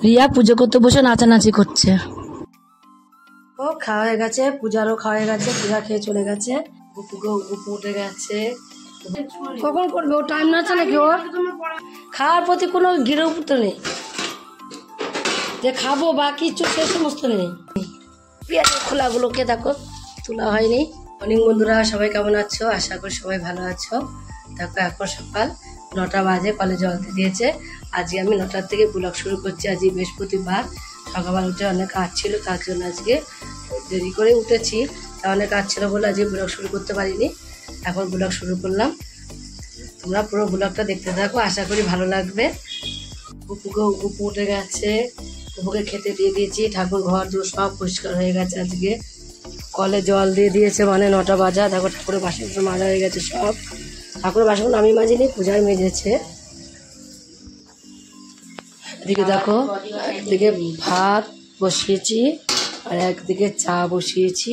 রিয়া পুজো করতে বসে নাচানাচি করছে। ও খাওয়া হয়ে গেছে, পূজারও খাওয়া হয়ে গেছে, পূজা খেয়ে চলে গেছে। গুপু উঠে গেছে। কখন করবে ও? টাইম না আছে নাকি ওর? খাওয়ার প্রতি কোনো গিরুপ্ত নেই যে খাবো বা কিছু, সে সমস্ত নেই। পেঁয়াজের খোলাগুলোকে দেখো তোলা হয়নি। অনেক বন্ধুরা সবাই কেমন আছো? আশা করি সবাই ভালো আছো। দেখো এখন সকাল 9টা বাজে, কলে জল দিয়ে দিয়েছে। আজকে আমি 9টার থেকে ব্লগ শুরু করছি। আজকে বৃহস্পতিবার, সকালবেলা উঠে অনেক কাজ ছিল, তার জন্য আজকে দেরি করে উঠেছি। তা অনেক কাজ ছিল বলে আজকে ব্লগ শুরু করতে পারিনি। এখন ব্লগ শুরু করলাম। তোমরা পুরো ব্লগটা দেখতে থাকো, আশা করি ভালো লাগবে। গুপু উঠে গেছে, গুপুকে খেতে দিয়ে দিয়েছি। ঠাকুর ঘর দূর সব পরিষ্কার হয়ে গেছে। আজকে কলে জল দিয়ে দিয়েছে, মানে 9টা বাজা। দেখো ঠাকুরের বাসন মাজা হয়ে গেছে সব। ঠাকুরের বাসন আমি মাজিনি, পূজার মেজেছে। এদিকে দেখো, একদিকে ভাত বসিয়েছি আর একদিকে চা বসিয়েছি।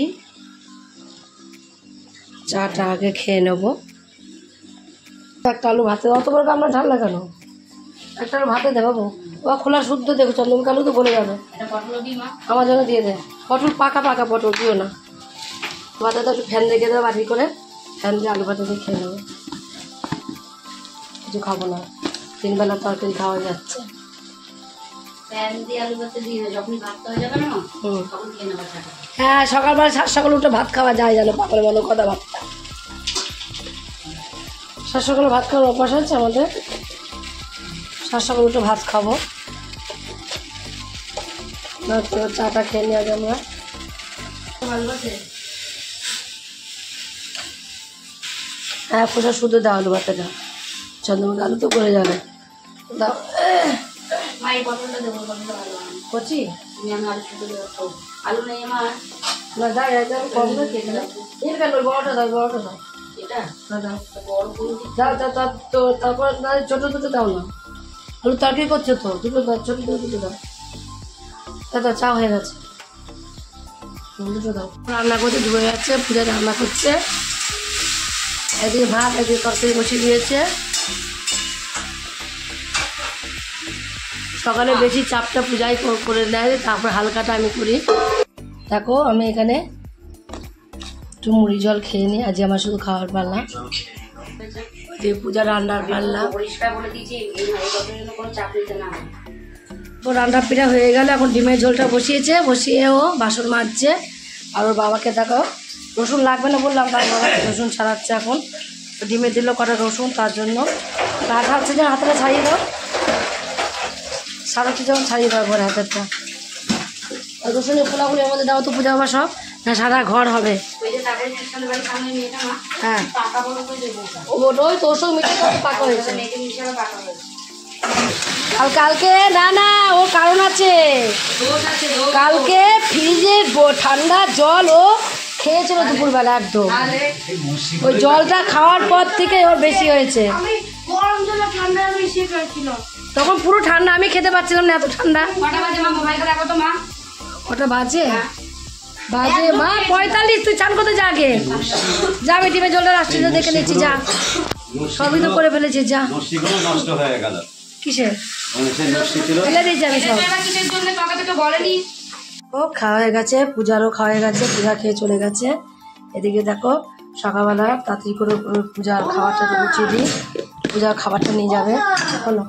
চাটা আগে খেয়ে নেবো। একটা আলু ভাতে, অত বড় আমরা ঠান্ডা কেন? একটা আলু ভাতে দেবো। ও খোলা শুদ্ধ দেখো, চন্দন কালু তো বলে যাবে। আমার জন্য দিয়ে দে। পটল পাকা পাকা পটল দিও না। ভাতে তো একটু ফ্যান রেখে দেবো, বাটি করে ফ্যান দিয়ে আলু ভাতে দিয়ে খেয়ে নেবো। কিছু খাবো না, 3 বেলা তরকারি খাওয়া যাচ্ছে। হ্যাঁ, সকালবেলা সকাল উঠে ভাত খাওয়া যায়, জানো পাগলের মতো কথা ভাতটা। সকালে ভাত খাওয়ার অভ্যাস আছে আমাদের। সকালে উঠে ভাত খাবো। চাটা খেয়ে নিয়ে আগে আমরা। হ্যাঁ, পূজা শুধু দাও আলু ভাতেটা, চন্দ্রমুখী আলু তো করে যাবে। দাও কচি আলু নেই আমার। না যাই কম না, বড়টা দাও, বড়টা দাও। তারপর ছোট দুটো দাও না, আলু তরকারি করছো তো, দুটো দাও, ছোট দুটো দাও। দাদা চা হয়ে গেছে, দুটো দাও। রান্না করতে ডুবে যাচ্ছে, পূজা রান্না করছে। এদিকে ভাত, এদিকে তরকারি বসিয়ে দিয়েছে। সকালে বেশি চাপটা পূজাই করে নেয়, তারপর হালকাটা আমি করি। দেখো আমি এখানে একটু মুড়ি জল খেয়ে নিই। আজ আমার শুধু খাওয়ার পাল্লা, পূজা রান্নার পাল্লা। রান্না পিঠা হয়ে গেল, এখন ডিমের ঝোলটা বসিয়েছে, বসিয়ে ও বাসন মাজছে। আর ওর বাবাকে দেখো রসুন লাগবে না বললাম, তার বাবা রসুন ছাড়াচ্ছে এখন। ডিমে দিল কটা রসুন, তার জন্য হাত হচ্ছে যে হাতটা ছাড়িয়ে দাও, সারাচ্ছি যখন ছাড়িয়ে দাও ঘরে হাতেরটা। রসুনের খোলাগুলো এর মধ্যে দাও তো পূজা বাবা সব, না সারা ঘর হবে। হ্যাঁ ওই তো ওসব মিঠে পাকা হয়েছে কালকে। না না, ওর কারণ আছে। কালকে ফ্রিজে ঠান্ডা জল ও খেয়েছিল দুপুরবেলা একদম। ওই জলটা খাওয়ার পর থেকে ওর বেশি হয়েছে। তখন পুরো ঠান্ডা, আমি খেতে পারছিলাম না, এত ঠান্ডা। কটা বাজে? বাজে মা 45। তুই চান করতে যা আগে, যা। আমি ডিমের জলটা আসছে দেখে নিচ্ছি, যা। সবই তো করে ফেলেছি, যা। কিসের ফেলে দিয়েছি আমি সব। ও খাওয়া হয়ে গেছে, পূজারও খাওয়া হয়ে গেছে, পূজা খেয়ে চলে গেছে। এদিকে দেখো সকালবেলা তাড়াতাড়ি করে পূজার খাবারটা গুছিয়ে দিই, পূজার খাবারটা নিয়ে যাবে। বলো,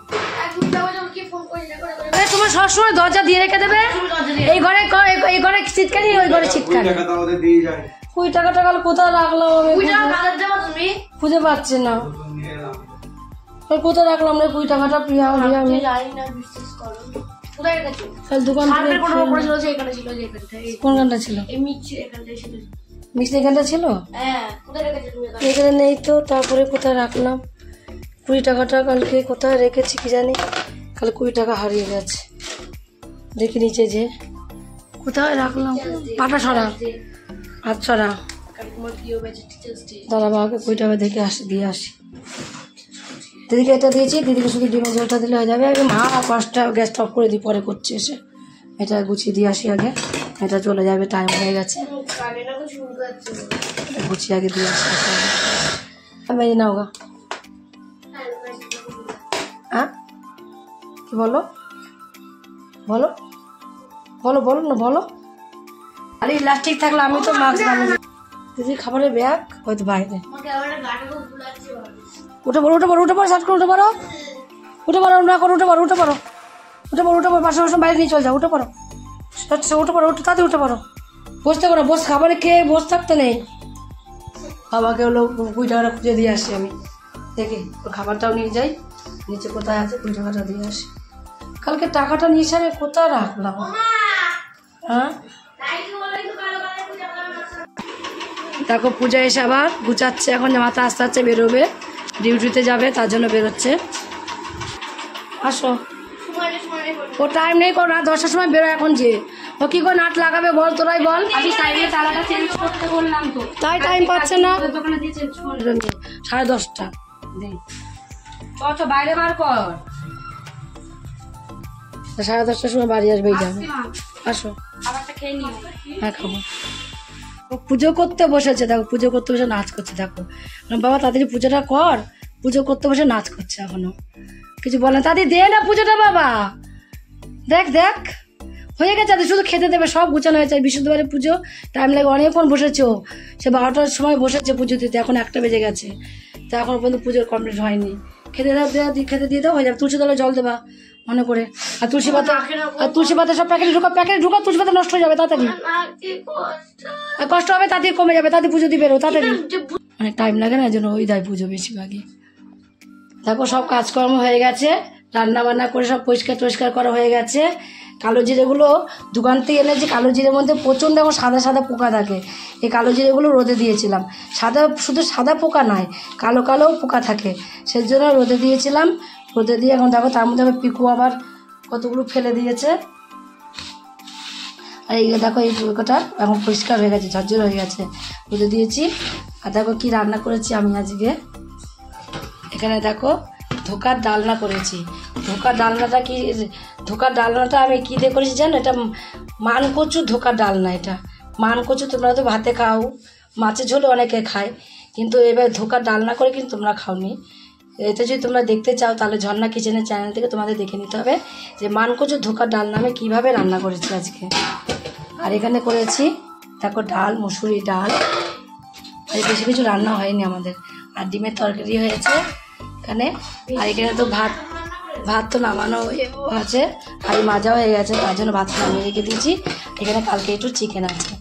তোমার সবসময় দরজা দিয়ে রেখে দেবে। এই ঘরে চিৎকারি, ওই ঘরে চিৎকারি। 20 টাকা কোথায় রাখলাম আমি খুঁজে পাচ্ছি না। কোথায় রাখলাম রে 20 টাকাটা? প্রিয়া আমি দোকান কোন গানটা ছিল? মিষ্টি এখানটা ছিল, এখানে নেই তো। তারপরে কোথায় রাখলাম 20 টাকাটা? কালকে কোথায় রেখেছি কি জানি, কাল 20 টাকা হারিয়ে গেছে। দেখে নিচে যে কোথায় রাখলাম। পাটা সরা, হাত সরা। দাদা বাবাকে 20 টাকা দেখে দিয়ে আসি। দিদিকে এটা দিয়েছি, দিদিকে শুধু ডিমের জলটা দিলে হয়ে যাবে। আমি মা 5টা গ্যাস অফ করে দিই, পরে করছি এসে। এটা গুছিয়ে দিয়ে আসি আগে, এটা চলে যাবে, টাইম হয়ে গেছে। গুছিয়ে আগে দিয়ে আসি। মেজে নাও গা। হ্যাঁ কি বলো? বলো বলো বলো না বলো। আরে ইলাস্টিক থাকলে আমি তো মাস্ক বানিয়ে দিদি খাবারের ব্যাগ হয়তো বাইরে উঠে পড়ো উঠে পড়ো উঠে পড়ো সার্ট করে উঠে পড়ো উঠে পড়ো না করো উঠে পড়ো উঠে পড়ো উঠে পড়ো উঠে পড়ো পাশে বসে বাইরে নিয়ে চলে যাও উঠে পড়ো উঠে পড়ো উঠে তাড়াতাড়ি উঠে পড়ো বসতে করো বস খাবারে খেয়ে বসে থাকতে নেই। বাবাকে হলো 20 টাকাটা খুঁজে দিয়ে আসি আমি দেখি খাবারটাও নিয়ে যাই নিচে কোথায় আছে 20 টাকাটা দিয়ে আসি। কালকে টাকাটা নিয়ে এসে আমি কোথায় রাখলাম হ্যাঁ দেখো পূজা এসে আবার গুছাচ্ছে এখন মাথা আস্তে আস্তে বেরোবে ডিউটিতে যাবে তার জন্য বেরোচ্ছে। আসো ও টাইম নেই করো না 10টার সময় বেরো এখন যে ও কি করে নাট লাগাবে বল তোরাই বল আমি সাইডে তালাটা চেঞ্জ করতে বললাম তো তাই টাইম পাচ্ছে না দোকানে দিয়ে চেঞ্জ করে 10:30 চ বাইরে বার কর 10:30টার সময় বাড়ি আসবে যাবে। আসো খাবারটা খেয়ে নিও। হ্যাঁ খাবো। ও পুজো করতে বসেছে দেখো পুজো করতে বসে নাচ করছে দেখো বাবা তাড়াতাড়ি পুজোটা কর পুজো করতে বসে নাচ করছে এখনো কিছু বলে না তাড়াতাড়ি দে না পুজোটা বাবা দেখ দেখ হয়ে গেছে শুধু খেতে দেবে সব গুছানো হয়েছে বৃহস্পতিবারে পুজো টাইম লাগে অনেকক্ষণ বসেছো সে 12টার সময় বসেছে পুজো দিতে এখন 1টা বেজে গেছে তো এখন পর্যন্ত পুজোর কমপ্লিট হয়নি খেতে দাও খেতে দিয়ে দাও হয়ে যাবে তুলসী তলায় জল দেবা মনে করে আর তুলসী পাতা সব প্যাকেটে ঢুকা তুলসী পাতা নষ্ট হয়ে যাবে তাড়াতাড়ি আর কষ্ট হবে তাড়াতাড়ি কমে যাবে তাড়াতাড়ি পুজো দিবে তাড়াতাড়ি অনেক টাইম লাগে না এই জন্য ওই দেয় পুজো বেশিরভাগই। দেখো সব কাজকর্ম হয়ে গেছে রান্না বান্না করে সব পরিষ্কার করা হয়ে গেছে। কালো জিরেগুলো দোকান থেকে এনেছি কালো জিরের মধ্যে প্রচণ্ড এখন সাদা সাদা পোকা থাকে এই কালো জিরেগুলো রোদে দিয়েছিলাম শুধু সাদা পোকা নয় কালো কালো পোকা থাকে সেই জন্য রোদে দিয়েছিলাম রোদে দিয়ে এখন দেখো তার মধ্যে আবার পিকু আবার কতগুলো ফেলে দিয়েছে আর এই দেখো এই পোকাটা এখন পরিষ্কার হয়ে গেছে ঝরঝর হয়ে গেছে রোদে দিয়েছি। আর দেখো কি রান্না করেছি আমি আজকে এখানে দেখো ধোকার ডালনা করেছি ধোকার ডালনাটা আমি কী দিয়ে করেছি জানো এটা মানকচু ধোকার ডালনা এটা মানকচু তোমরা তো ভাতে খাও মাছের ঝোলে অনেকে খায় কিন্তু এবার ধোকার ডালনা করে কিন্তু তোমরা খাওনি এটা যদি তোমরা দেখতে চাও তাহলে ঝর্ণা কিচেনের চ্যানেল থেকে তোমাদের দেখে নিতে হবে যে মানকচু ধোকার ডালনা আমি কীভাবে রান্না করেছি আজকে। আর এখানে করেছি দেখো ডাল মুসুরি ডাল আর বেশি কিছু রান্না হয়নি আমাদের আর ডিমের তরকারি হয়েছে এখানে আর এখানে তো ভাত তো নামানো আছে আর মাজা হয়ে গেছে তার জন্য ভাত নামিয়ে রেখে দিয়েছি। এখানে কালকে একটু চিকেন আছে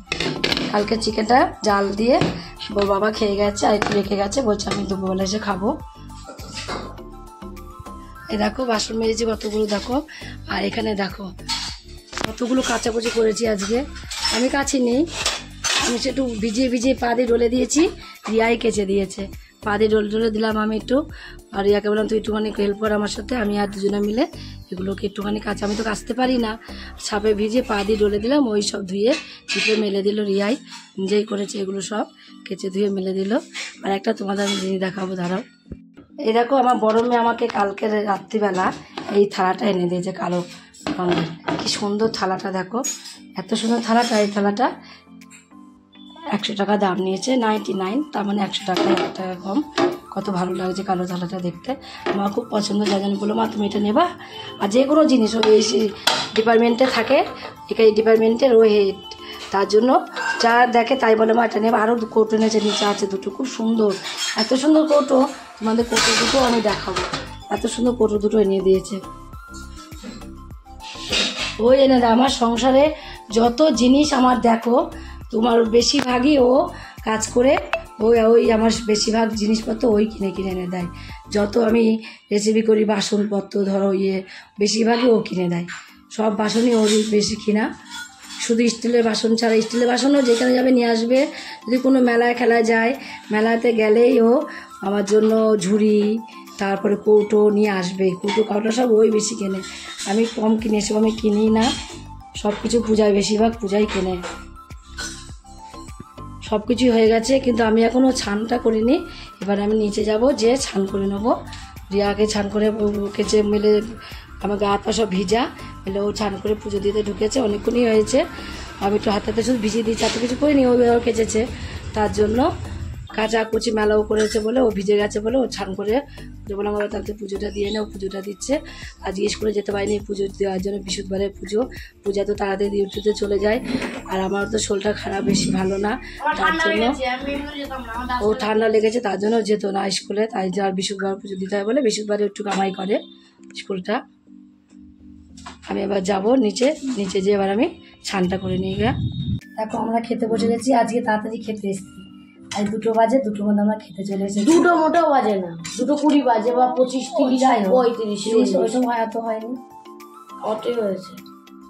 কালকে চিকেনটা জাল দিয়ে ওর বাবা খেয়ে গেছে আর একটু রেখে গেছে বলছে আমি দুপুরবেলা এসে খাবো। এই দেখো বাসন মেরেছি কতগুলো দেখো আর এখানে দেখো কতগুলো কাচাকুচি করেছি আজকে আমি কাচিনি আমি একটু ভিজিয়ে পা দিয়ে ডলে দিয়েছি রিয়াই কেচে দিয়েছে পা দিয়ে ডলে দিলাম আমি একটু আর রিয়াকে বললাম তুই একটুখানি হেল্প কর আমার সাথে আমি আর দুজনে মিলে এগুলোকে একটুখানি কাচা আমি তো কাচতে পারি না ছাপে ভিজিয়ে পা দিয়ে ডলে দিলাম ওই সব ধুয়ে চিপে মেলে দিল রিয়াই নিজেই করেছে এগুলো সব কেচে ধুয়ে মেলে দিল। আর একটা তোমাদের আমি জিনিস দেখাবো দাঁড়াও এই দেখো আমার বড় মেয়ে আমাকে কালকে রাত্রিবেলা এই থালাটা এনে দিয়েছে কালো রঙের কি সুন্দর থালাটা দেখো এত সুন্দর থালাটা এই থালাটা 100 টাকা দাম নিয়েছে 99 তার মানে 100 টাকায় 1 টাকা কম কত ভালো লাগছে কালো থালাটা দেখতে আমার খুব পছন্দ যার জন্য বললো মা তুমি এটা নেবা আর যে কোনো জিনিস ওই ডিপার্টমেন্টে থাকে এই ডিপার্টমেন্টের ওই হেড তার জন্য যা দেখে তাই বলে মা এটা নেবা আরও কৌটো এনেছে নিচে আছে দুটো খুব সুন্দর এত সুন্দর কৌটো তোমাদের কৌটো দুটো আমি দেখাবো এত সুন্দর কৌটো দুটো এনে দিয়েছে ওই এনে দেয় আমার সংসারে যত জিনিস আমার দেখো তোমার বেশিরভাগই ও কাজ করে ওই আমার বেশিরভাগ জিনিসপত্র ওই কিনে এনে দেয় যত আমি রেসিপি করি বাসনপত্র ধরো বেশিরভাগই ও কিনে দেয় সব বাসনই ওর বেশি কিনা শুধু স্টিলের বাসন ছাড়া স্টিলের বাসনও যেখানে যাবে নিয়ে আসবে যদি কোনো মেলায় খেলায় যায় মেলাতে গেলেই ও আমার জন্য ঝুড়ি তারপরে কৌটো নিয়ে আসবে কৌটো কাউটা সব ওই বেশি কেনে আমি কম কিনে এসব আমি কিনি না সব কিছু পূজায় বেশিরভাগ পূজাই কেনে সব কিছুই হয়ে গেছে কিন্তু আমি এখনও ছানটা করিনি এবার আমি নিচে যাব যে ছান করে নেবো রিয়াকে ছান করে কেচে মেলে আমার গা হাত পা সব ভিজা মেলে ও ছান করে পুজো দিতে ঢুকেছে অনেকক্ষণই হয়েছে আমি একটু হাতে শুধু ভিজিয়ে দিয়েছি এত কিছু করিনি ও কেচেছে তার জন্য কাচাকুচি মেলাও করেছে বলে ও ভিজে গেছে বলে ও ছান করে বললাম বাবা তাতে পুজোটা দিয়ে নে, ও পুজোটা দিচ্ছে। আজ স্কুলে যেতে পারিনি পুজো দেওয়ার জন্য, বৃহস্পতিবারের পূজা তো তাড়াতাড়ি ডিউটিতে চলে যায়। আর আমার তো শরীরটা খারাপ, বেশি ভালো না, তার জন্য ও ঠান্ডা লেগেছে তার জন্য যেত না স্কুলে। তাই যার বৃহস্পতিবার পুজো দিতে হয় বলে বৃহস্পতিবারে একটু কামাই করে স্কুলটা। আমি এবার যাব নিচে যেয়ে এবার আমি ছানটা করে নিয়ে গিয়ে দেখো আমরা খেতে বসে গেছি। আজকে তাড়াতাড়ি খেতে এসেছি, আজ 2টো বাজে, 2টোর মধ্যে আমরা খেতে চলে এসেছি। 2টো মোটেও বাজে না, 2:20 বাজে বা 25, 30, যাই হোক, 35 ওইসব এত হয়নি, অতই হয়েছে।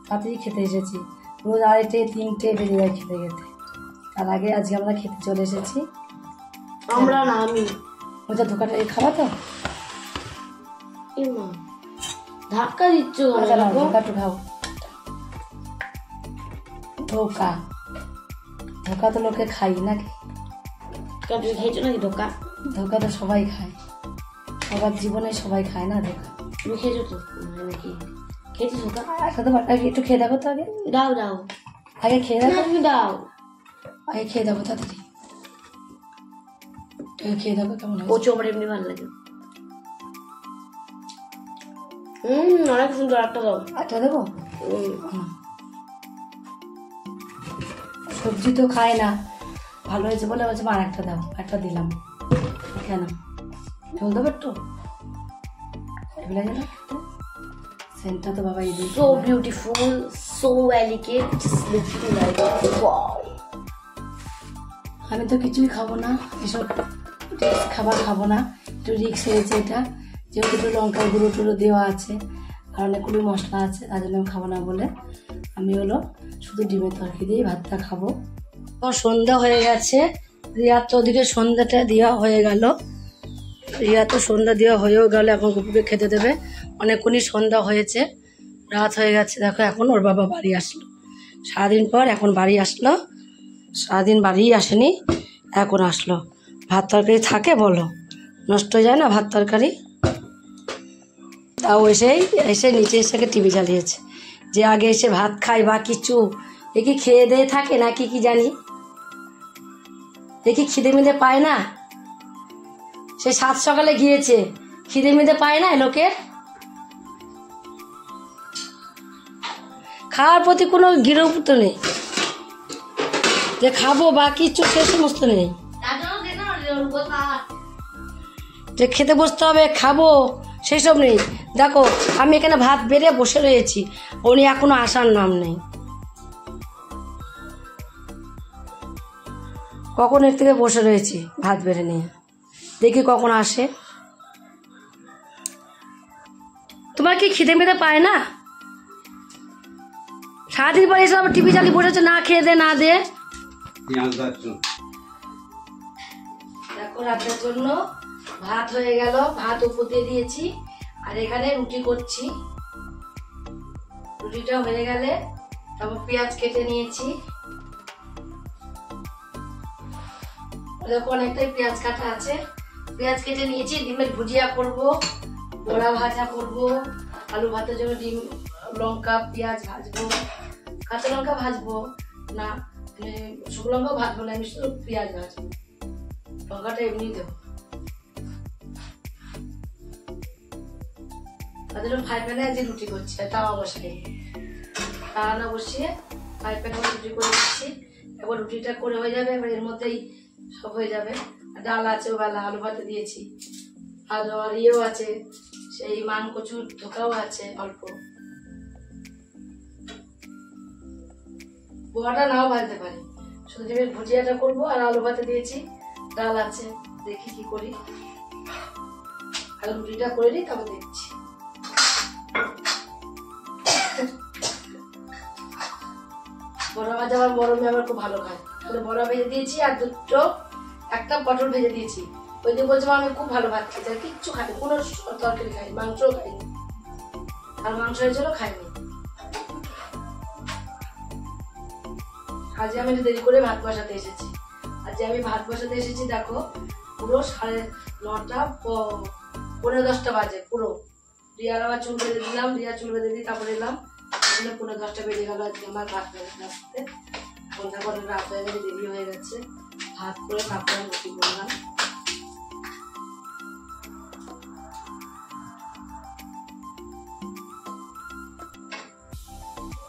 তাড়াতাড়ি খেতে এসেছি। রোজ 2:30, 3টে বেজে যায় খেতে খেতে। তার আগে আজকে আমরা খেতে চলে এসেছি। আমরা না, আমি ওটা ধোকাটা খাবা তো? মা ধাক্কা দিচ্ছ ধোকাটু খাও। ধোকা তো লোকে খাই নাকি? তুমি খেয়েছো নাকি ধোকা? ধোকা তো সবাই খায়, সবার জীবনে সবাই খায় না ধোকা। তুমি খেয়েছো তো নাকি? খেয়েছো ধোকা? একটা তো একটু খেয়ে দেখো তো আগে। দাও আগে খেয়ে দেখো, তুমি দাও, আগে খেয়ে দেখো তাড়াতাড়ি। খেয়ে দেখো কেমন হয়। কচু আমার এমনি ভালো লাগে। অনেক সুন্দর। একটা দাও। একটা দেবো? সবজি তো খায় না, ভালো হয়েছে বলে বলছে আর একটা দাও। একটা দিলাম। কেন ঝোল দেবো একটু? সেন্টটা তো বাবা এই So beautiful, so elegant, just looking like wow. আমি তো কিছুই খাবো না, এসব খাবার খাবো না। একটু রিক্স হয়েছে এটা, যেহেতু একটু লঙ্কার গুঁড়ো টুড়ো দেওয়া আছে আর অনেকগুলো মশলা আছে, তার জন্য আমি খাবো না বলে আমি হলো শুধু ডিমের তরকারি দিয়ে ভাতটা খাবো। সন্ধ্যা হয়ে গেছে, রিয়ার তো ওদিকে সন্ধ্যাটা দেওয়া হয়ে গেল। রিয়া তো সন্ধ্যা দেওয়া হয়েও গেল, এখন গুপুকে খেতে দেবে। অনেকক্ষণই সন্ধ্যা হয়েছে, রাত হয়ে গেছে। দেখো এখন ওর বাবা বাড়ি আসলো, সারাদিন পর এখন বাড়ি আসলো। সারাদিন বাড়ি আসেনি, এখন আসলো। ভাত তরকারি থাকে বলো, নষ্ট হয়ে যায় না ভাত তরকারি? তাও এসে নিচে এসে টিভি চালিয়েছে, যে আগে এসে ভাত খাই বা কিছু এ কি খেয়ে দিয়ে থাকে না কি জানি, এ কি খিদে মিদে পায় না? সে 7 সকালে গিয়েছে, খিদে মিদে পায় না লোকের? খাওয়ার প্রতি কোনো গিরোপুত নেই, যে খাবো বা কিছু সে সমস্ত নেই, যে খেতে বসতে হবে খাবো সেসব নেই। দেখো আমি এখানে ভাত বেড়ে বসে রয়েছি, উনি এখনো আসার নাম নেই। কখন এর থেকে বসে রয়েছি ভাত বেড়ে নিয়ে, দেখি কখন আসে। তোমার কি খিদে মেদে পায় না? সারাদিন পরে এসে আবার টিভি চালিয়ে বসেছে, না খেয়ে দে না দে। দেখো রাতের জন্য ভাত হয়ে গেল, ভাত উপর দিয়ে দিয়েছি আর এখানে রুটি করছি। রুটিটা হয়ে গেলে তারপর পেঁয়াজ কেটে নিয়েছি। দেখো অনেকটাই পেঁয়াজ কাটা আছে, পেঁয়াজ কেটে নিয়েছি। ডিমের ভুজিয়া করব, বড়া ভাজা করব, আলু ভাতের জন্য ডিম লঙ্কা পেঁয়াজ ভাজবো, কাঁচা লঙ্কা ভাজবো না, শুকনো লঙ্কাও ভাজবো না, আমি শুধু পেঁয়াজ ভাজবো, লঙ্কাটা এমনি দেবো। তার জন্য ফ্রাই প্যানে আজকে রুটি করছি, তাওয়া বসিয়ে বসিয়ে ফ্রাই প্যানে রুটি করে দিচ্ছি। এবার রুটিটা করে হয়ে যাবে, এবার এর মধ্যেই সব হয়ে যাবে। ডাল আছে ওবেলা, আলু ভাতে দিয়েছি, আর ইয়েও আছে, সেই মান কচুর ধোকাও আছে অল্প, বোয়াটা নাও ভাজতে পারি। শুধু ডিমের ভুজিয়াটা করবো আর আলু ভাতে দিয়েছি, ডাল আছে, দেখি কি করি। আর রুটিটা করে নিই তারপর দেখছি। বড়া ভাজা আমার বড় মেয়ে আবার খুব ভালো খায়, বড়া ভেজে দিয়েছি আর একটা পটল ভেজে দিয়েছি। ওই যে বলছে আমি খুব ভালো ভাত খাই, কিচ্ছু খাইনি, কোনো তরকারি খাইনি, মাংসও খাইনি, আর মাংস হয়েছিল খাইনি। আজ আমি দেরি করে ভাত বসাতে এসেছি। দেখো পুরো 9:30 পৌনে 10টা বাজে পুরো। রিয়ার আবার চুল বেঁধে দিলাম, রিয়া চুল বেঁধে দিই তারপরে এলাম, পৌনে 10টা বেজে গেল আজকে আমার ভাত বেঁধে আসতে। সন্ধ্যা করে রাত হয়ে গেছে, দেরি হয়ে গেছে। ভাত করে তারপরে রুটি করলাম।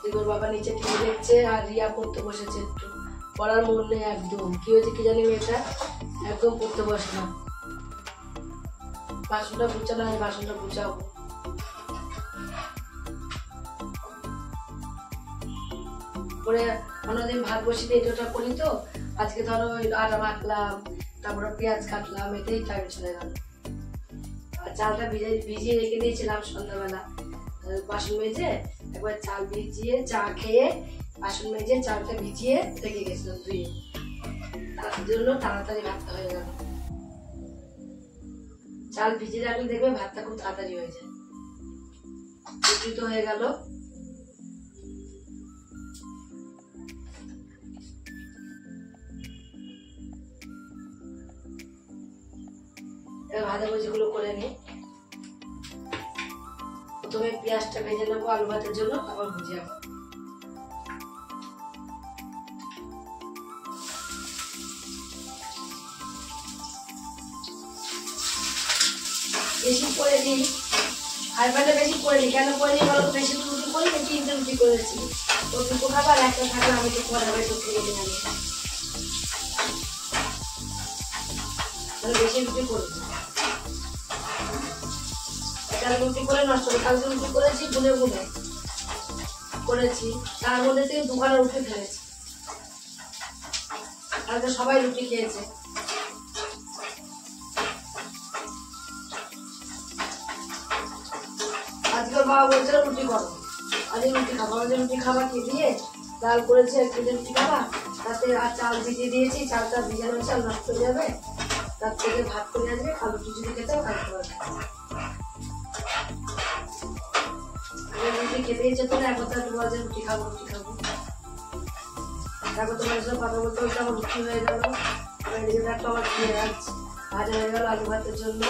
দিগর বাবা নিচে টিভি দেখছে আর রিয়া পড়তে বসেছে, একটু পড়ার মন নেই একদম। কি হয়েছে কি জানি মেয়েটা, একদম পড়তে বসে না। বাসনটা গুছানো, আমি বাসনটা গুছাবো। করে অন্যদিন ভাত বসিয়ে এটা করি তো, আজকে ধরো আটা মাখলাম, তারপরে পেঁয়াজ কাটলাম, এতেই টাইম চলে গেল। আর চালটা ভিজিয়ে রেখে দিয়েছিলাম সন্ধ্যাবেলা, বাসন মেজে একবার চাল ভিজিয়ে চা খেয়ে বাসন মেজে চালটা ভিজিয়ে রেখে গেছিলাম ধুয়ে, তার জন্য তাড়াতাড়ি ভাতটা হয়ে গেল। চাল ভিজিয়ে রাখলে দেখবে ভাতটা খুব তাড়াতাড়ি হয়ে যায়। রুটি তো হয়ে গেল। ভাজাভুজিগুলো করে নিই। প্রথমে পেঁয়াজটা ভেজে নেবো আলু ভাতের জন্য, আবার ভুজিয়া। বেশি করে দিই, হাইবারটা বেশি করে দিই। কেন করে দিই বলো তো? বেশি রুটি করি, 3টে রুটি করেছি। তো দুটো খাবার একটা থাকলে আমি তো পড়াবে করতে গেলে আমি বেশি রুটি করেছি। কাল রুটি করে নষ্ট করে, কালকে রুটি করেছি গুনে গুনে করেছি, তার মধ্যে থেকে 2খানা রুটি খেয়েছি। কালকে সবাই রুটি খেয়েছে। আজকে বাবা বলছিল রুটি করো, আজকে রুটি খাবো। আজকে রুটি খাবার কি দিয়ে ডাল করেছে, 1 কেজি রুটি খাবা, তাতে আর চাল ভিজিয়ে দিয়েছি, চালটা ভিজানো চাল নষ্ট হয়ে যাবে, তার থেকে ভাত করে আসবে। কাল রুটি যদি খেতে হবে কালকে রুটি খেতে ইচ্ছে করে এখন তো একটু বলছে রুটি খাবো রুটি খাবো। তারপর তোমার সাথে কথা বলতে বলতে আমার রুটি হয়ে গেল। এদিকে একটা আমার পেঁয়াজ ভাজা হয়ে গেল আলু ভাতের জন্য।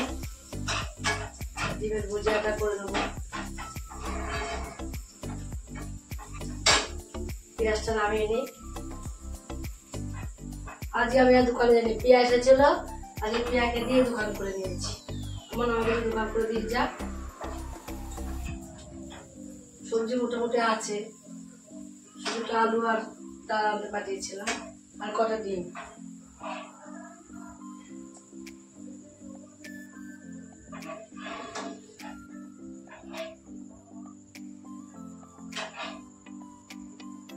ডিমের ভুজিয়াটা করে নেবো। পেঁয়াজটা নামিয়ে নিই। আজকে আমি আর দোকানে জানি পিয়া এসেছিল, আজকে পিয়াকে দিয়ে দোকান করে নিয়েছি। আমার আমাকে দোকান করে দিয়ে যা। সবজি মোটামুটি আছে, শুধু আলু আর ডাল আনতে পাঠিয়েছিলাম, আর কটা ডিম।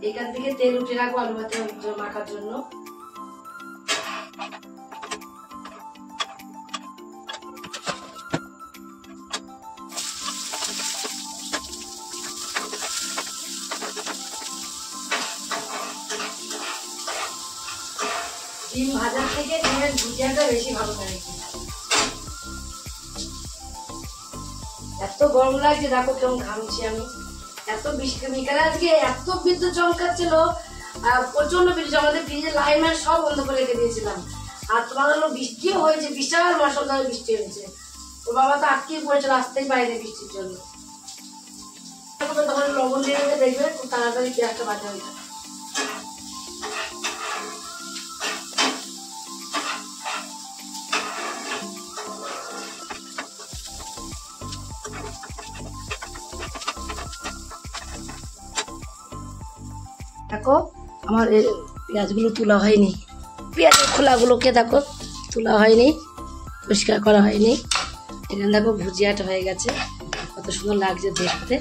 এখান থেকে তেল উঠে রাখবো আলু ভাতে মাখার জন্য। ডিম ভাজার থেকে ডিমের ভুজিয়াটা বেশি ভালো লাগে। এত গরম লাগছে, দেখো কেমন ঘামছি আমি। এত বিকালে আজকে এত বিদ্যুৎ চমকাচ্ছিল, প্রচন্ড বিদ্যুৎ। আমাদের ফ্রিজের লাইন ম্যান সব বন্ধ করে রেখে দিয়েছিলাম। আর তোমার হলো বৃষ্টিও হয়েছে, বিশাল মুষলধারে বৃষ্টি হয়েছে। ওর বাবা তো আটকে পড়েছিল, আসতেই পারেনি বৃষ্টির জন্য। তখন লবণ দিয়ে দেখবে খুব তাড়াতাড়ি পেঁয়াজটা ভাজা হয়ে যায়। দেখো আমার পেঁয়াজগুলো তোলা হয়নি, পেঁয়াজের খোলাগুলোকে দেখো তোলা হয়নি, পরিষ্কার করা হয়নি। এখানে দেখো ভুজিয়াটা হয়ে গেছে, কত সুন্দর লাগছে দেখতে।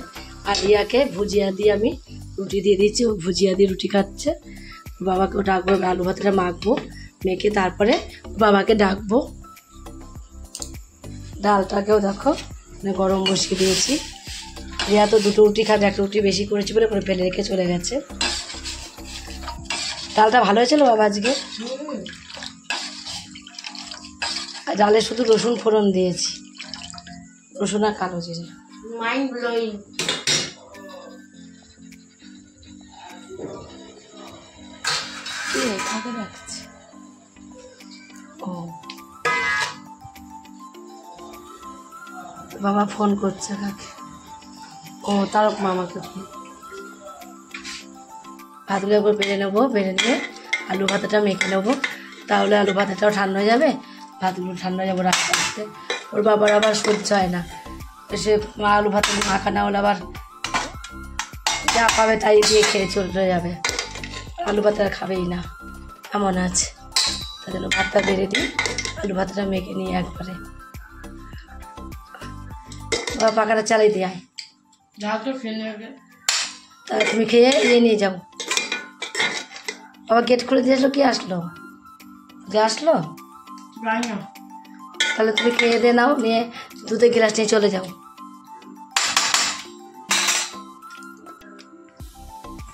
আর রিয়াকে ভুজিয়া দিয়ে আমি রুটি দিয়ে দিচ্ছি, ও ভুজিয়া দিয়ে রুটি খাচ্ছে। বাবাকেও ডাকবো, আলু ভাতটা মাখবো, মেখে তারপরে বাবাকে ডাকবো। ডালটাকেও দেখো গরম বসিয়ে দিয়েছি। রিয়া তো 2টো রুটি খাবে, 1 রুটি বেশি করেছি বলে করে ফেলে রেখে চলে গেছে। ডালটা ভালো হয়েছিল বাবা আজকে। ডালে শুধু রসুন ফোড়ন দিয়েছি, রসুন আর কালো জিরে। Mind blowing. রাখছি। ও বাবা ফোন করছে কাকে? ও তারক মামাকে ফোন। ভাতগুলো একবার বেড়ে নেবো, বেড়ে নিয়ে আলু ভাতাটা মেখে নেবো। তাহলে আলু ভাতেটাও ঠান্ডা হয়ে যাবে, ভাতগুলো ঠান্ডা হয়ে যাবে রাখতে রাখতে। ওর বাবার আবার সহ্য হয় না, সে আলু ভাত মাখা না হলে আবার যা পাবে তাই দিয়ে খেয়ে চলে যাবে, আলু ভাত আর খাবেই না, এমন আছে। তার জন্য ভাতটা বেড়ে দিই, আলু ভাতটা মেখে নিই একবারে। পাখাটা চালিয়ে দিয়ে আয়, তাহলে তুমি খেয়ে নিয়ে যাও। আবার গেট খুলে দিয়ে আসলো, কি আসলো? যে আসলো, তাহলে তুমি খেয়ে দিয়ে নাও, নিয়ে দুধের গ্লাস নিয়ে চলে যাও।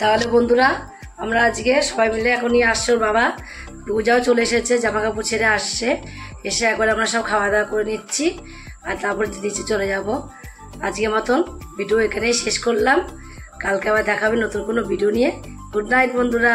তাহলে বন্ধুরা, আমরা আজকে সবাই মিলে এখন নিয়ে আসছে ওর বাবা, পূজাও চলে এসেছে, জামা কাপড় ছেড়ে আসছে, এসে একবার আমরা সব খাওয়া দাওয়া করে নিচ্ছি, আর তারপর দিদি চলে যাব। আজকে মতন ভিডিও এখানেই শেষ করলাম, কালকে আবার দেখাবে নতুন কোনো ভিডিও নিয়ে। গুড নাইট বন্ধুরা।